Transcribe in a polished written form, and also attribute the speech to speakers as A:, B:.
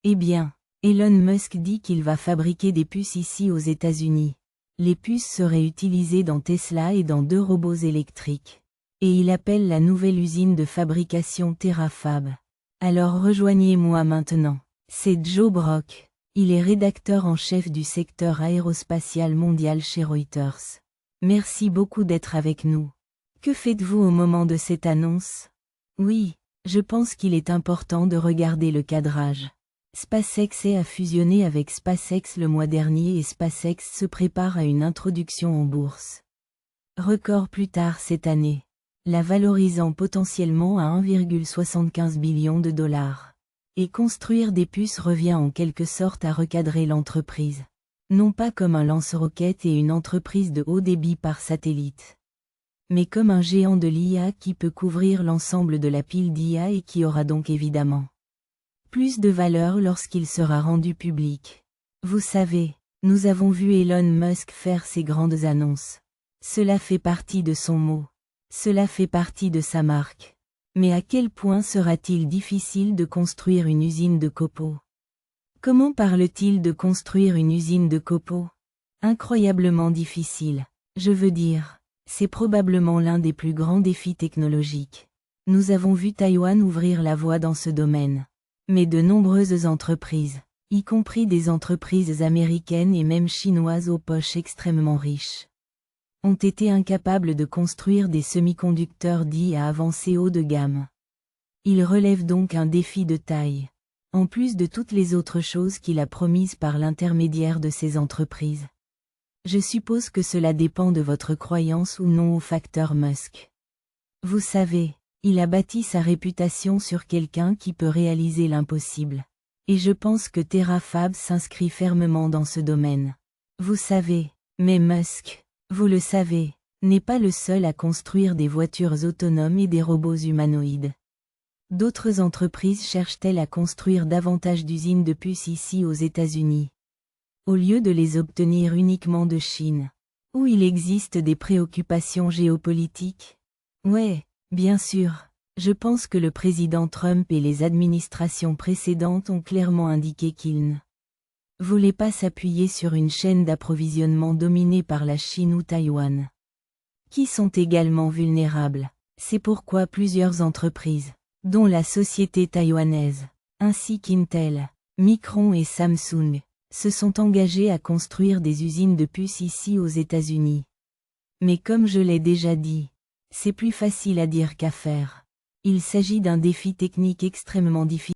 A: Eh bien, Elon Musk dit qu'il va fabriquer des puces ici aux États-Unis. Les puces seraient utilisées dans Tesla et dans 2 robots électriques. Et il appelle la nouvelle usine de fabrication Terafab. Alors rejoignez-moi maintenant. C'est Joe Brock. Il est rédacteur en chef du secteur aérospatial mondial chez Reuters. Merci beaucoup d'être avec nous. Que faites-vous au moment de cette annonce? Oui, je pense qu'il est important de regarder le cadrage. SpaceX a fusionné avec SpaceX le mois dernier et SpaceX se prépare à une introduction en bourse. Record plus tard cette année, la valorisant potentiellement à 1,75 billion de dollars. Et construire des puces revient en quelque sorte à recadrer l'entreprise. Non pas comme un lance-roquettes et une entreprise de haut débit par satellite, mais comme un géant de l'IA qui peut couvrir l'ensemble de la pile d'IA et qui aura donc évidemment plus de valeur lorsqu'il sera rendu public. Vous savez, nous avons vu Elon Musk faire ses grandes annonces. Cela fait partie de son mot. Cela fait partie de sa marque. Mais à quel point sera-t-il difficile de construire une usine de copeaux? Comment parle-t-il de construire une usine de copeaux? Incroyablement difficile. Je veux dire, c'est probablement l'un des plus grands défis technologiques. Nous avons vu Taïwan ouvrir la voie dans ce domaine. Mais de nombreuses entreprises, y compris des entreprises américaines et même chinoises aux poches extrêmement riches, ont été incapables de construire des semi-conducteurs dits à avancée haut de gamme. Il relève donc un défi de taille, en plus de toutes les autres choses qu'il a promises par l'intermédiaire de ces entreprises. Je suppose que cela dépend de votre croyance ou non au facteur Musk. Vous savez, il a bâti sa réputation sur quelqu'un qui peut réaliser l'impossible. Et je pense que Terafab s'inscrit fermement dans ce domaine. Vous savez, mais Musk, vous le savez, n'est pas le seul à construire des voitures autonomes et des robots humanoïdes. D'autres entreprises cherchent-elles à construire davantage d'usines de puces ici aux États-Unis, au lieu de les obtenir uniquement de Chine, où il existe des préoccupations géopolitiques? Ouais, bien sûr. Je pense que le président Trump et les administrations précédentes ont clairement indiqué qu'ils ne voulaient pas s'appuyer sur une chaîne d'approvisionnement dominée par la Chine ou Taïwan, qui sont également vulnérables. C'est pourquoi plusieurs entreprises, dont la société taïwanaise, ainsi qu'Intel, Micron et Samsung, se sont engagées à construire des usines de puces ici aux États-Unis. Mais comme je l'ai déjà dit, c'est plus facile à dire qu'à faire. Il s'agit d'un défi technique extrêmement difficile.